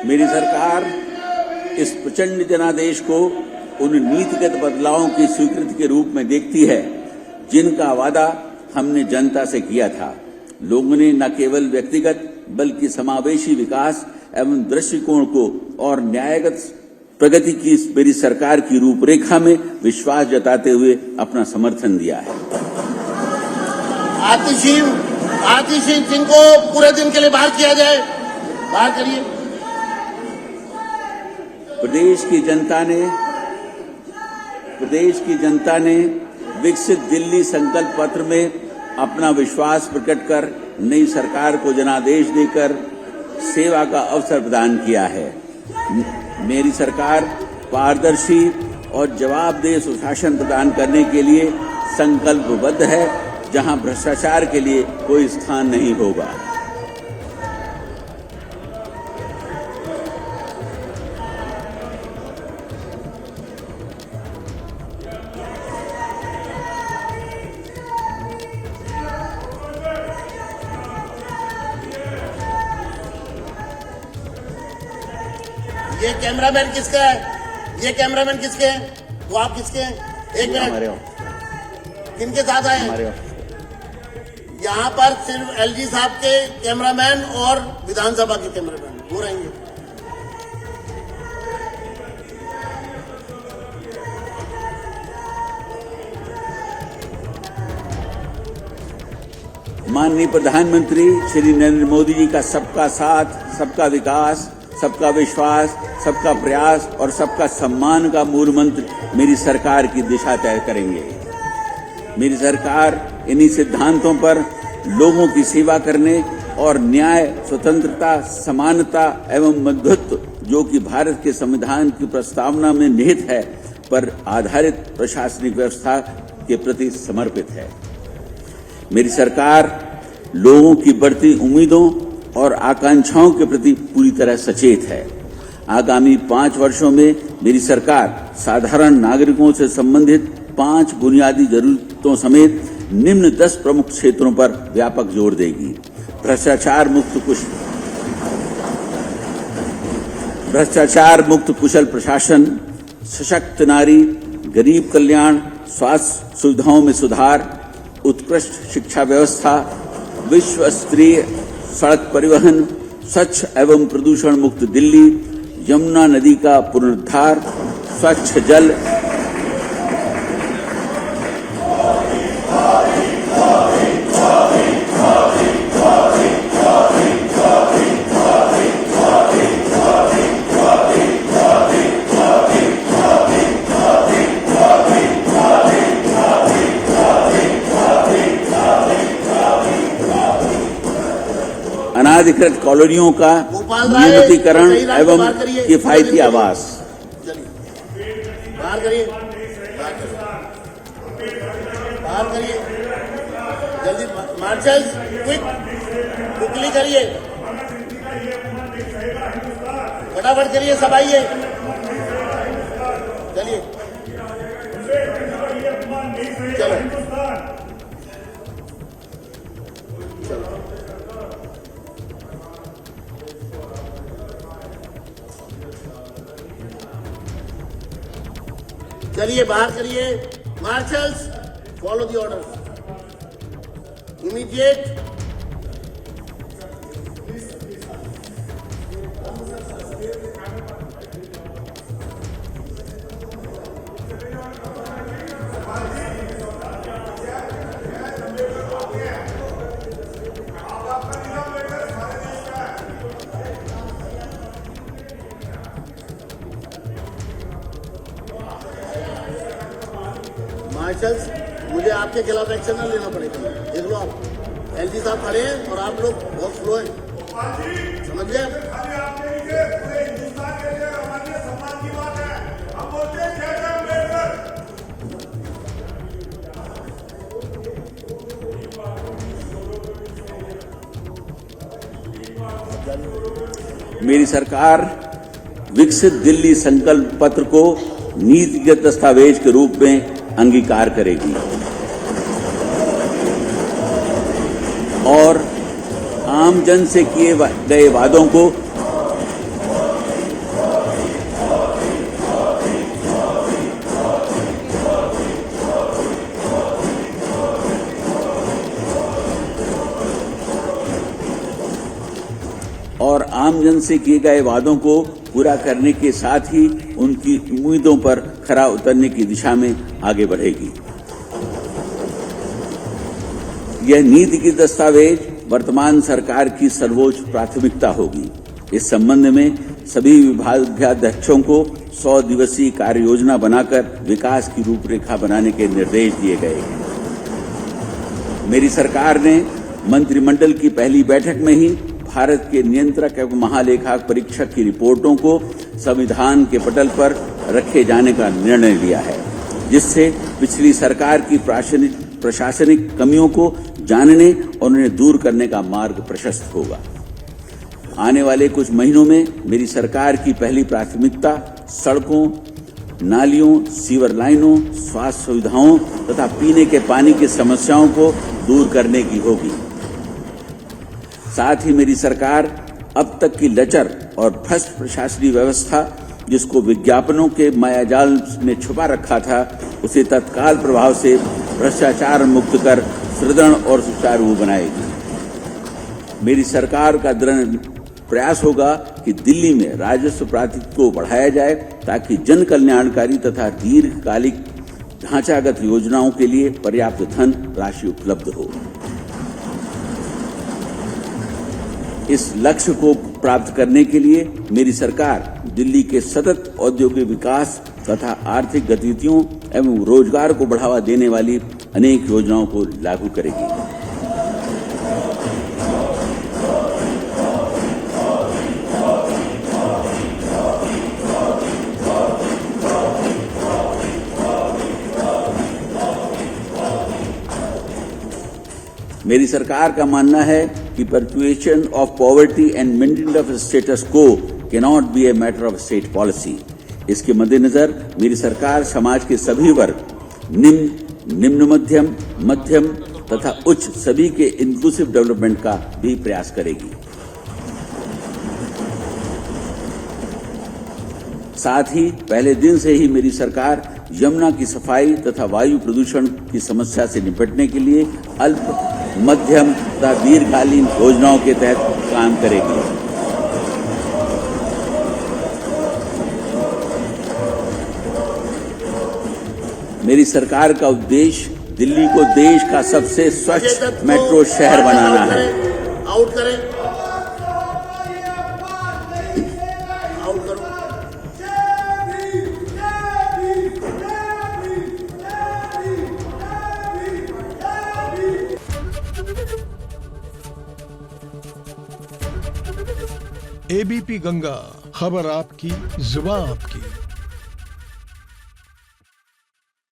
मेरी सरकार इस प्रचंड जनादेश को उन नीतिगत बदलावों की स्वीकृति के रूप में देखती है जिनका वादा हमने जनता से किया था। लोगों ने न केवल व्यक्तिगत बल्कि समावेशी विकास एवं दृष्टिकोण को और न्यायगत प्रगति की मेरी सरकार की रूपरेखा में विश्वास जताते हुए अपना समर्थन दिया है। आतिशी सिंह को पूरे दिन के लिए बाहर किया जाए। बाहर करिए। प्रदेश की जनता ने विकसित दिल्ली संकल्प पत्र में अपना विश्वास प्रकट कर नई सरकार को जनादेश देकर सेवा का अवसर प्रदान किया है। मेरी सरकार पारदर्शी और जवाबदेह सुशासन प्रदान करने के लिए संकल्पबद्ध है, जहां भ्रष्टाचार के लिए कोई स्थान नहीं होगा। ये कैमरामैन किसका है? ये कैमरामैन किसके हैं? वो आप किसके हैं? एक मिनट, किनके साथ आए हैं? यहाँ पर सिर्फ एलजी साहब के कैमरामैन और विधानसभा के कैमरामैन वो रहेंगे। माननीय प्रधानमंत्री श्री नरेंद्र मोदी जी का सबका साथ, सबका विकास, सबका विश्वास, सबका प्रयास और सबका सम्मान का मूल मंत्र मेरी सरकार की दिशा तय करेंगे। मेरी सरकार इन्हीं सिद्धांतों पर लोगों की सेवा करने और न्याय, स्वतंत्रता, समानता एवं मध्यत्व, जो कि भारत के संविधान की प्रस्तावना में निहित है, पर आधारित प्रशासनिक व्यवस्था के प्रति समर्पित है। मेरी सरकार लोगों की बढ़ती उम्मीदों और आकांक्षाओं के प्रति पूरी तरह सचेत है। आगामी 5 वर्षों में मेरी सरकार साधारण नागरिकों से संबंधित 5 बुनियादी जरूरतों समेत निम्न 10 प्रमुख क्षेत्रों पर व्यापक जोर देगी। भ्रष्टाचार मुक्त कुशल प्रशासन, सशक्त नारी, गरीब कल्याण, स्वास्थ्य सुविधाओं में सुधार, उत्कृष्ट शिक्षा व्यवस्था, विश्व स्तरीय सड़क परिवहन, स्वच्छ एवं प्रदूषण मुक्त दिल्ली, यमुना नदी का पुनरुद्धार, स्वच्छ जल, अनाधिकृत कॉलोनियों का नियमितीकरण एवं किफायती आवास। बाहर करिए, जल्दी मार्शल, क्विकली करिए, फटाफट करिए, सब आइए, चलिए, चलो। चलिए बाहर करिए। Marshals, follow the order. Immediate marshals, मुझे आपके खिलाफ एक्शन न लेना पड़ेगा। देख लो, आप एलजी साहब खड़े हैं और आप लोग बहुत स्लो हैं, समझ गए? मेरी सरकार विकसित दिल्ली संकल्प पत्र को नीतिगत दस्तावेज के रूप में अंगीकार करेगी और आम जन से किए गए वादों को आम जन से किए गए वादों को पूरा करने के साथ ही उनकी उम्मीदों पर खरा उतरने की दिशा में आगे बढ़ेगी। यह नीति की दस्तावेज वर्तमान सरकार की सर्वोच्च प्राथमिकता होगी। इस संबंध में सभी विभागाध्यक्षों को 100 दिवसीय कार्य योजना बनाकर विकास की रूपरेखा बनाने के निर्देश दिए गए हैं। मेरी सरकार ने मंत्रिमंडल की पहली बैठक में ही भारत के नियंत्रक एवं महालेखा परीक्षक की रिपोर्टों को संविधान के पटल पर रखे जाने का निर्णय लिया है, जिससे पिछली सरकार की प्रशासनिक कमियों को जानने और उन्हें दूर करने का मार्ग प्रशस्त होगा। आने वाले कुछ महीनों में मेरी सरकार की पहली प्राथमिकता सड़कों, नालियों, सीवर लाइनों, स्वास्थ्य सुविधाओं तथा पीने के पानी की समस्याओं को दूर करने की होगी। साथ ही मेरी सरकार अब तक की लचर और भ्रष्ट प्रशासनिक व्यवस्था, जिसको विज्ञापनों के मायाजाल में छुपा रखा था, उसे तत्काल प्रभाव से भ्रष्टाचार मुक्त कर सुदृढ़ और सुचारू बनाएगी। मेरी सरकार का दृढ़ प्रयास होगा कि दिल्ली में राजस्व प्राधिकरण को बढ़ाया जाए, ताकि जन कल्याणकारी तथा दीर्घकालिक ढांचागत योजनाओं के लिए पर्याप्त धन राशि उपलब्ध हो। इस लक्ष्य को प्राप्त करने के लिए मेरी सरकार दिल्ली के सतत औद्योगिक विकास तथा आर्थिक गतिविधियों एवं रोजगार को बढ़ावा देने वाली अनेक योजनाओं को लागू करेगी। मेरी सरकार का मानना है कि perpetuation of poverty and maintenance of status quo cannot be a matter of state policy। इसके मद्देनजर मेरी सरकार समाज के सभी वर्ग, निम्न मध्यम, मध्यम तथा उच्च सभी के इंक्लूसिव डेवलपमेंट का भी प्रयास करेगी। साथ ही पहले दिन से ही मेरी सरकार यमुना की सफाई तथा वायु प्रदूषण की समस्या से निपटने के लिए अल्प, मध्यम तथा दीर्घकालीन योजनाओं के तहत काम करेगी। मेरी सरकार का उद्देश्य दिल्ली को देश का सबसे स्वच्छ मेट्रो शहर बनाना है। आउट करें, आउट करो। एबीपी गंगा, खबर आपकी, जुबान आपकी।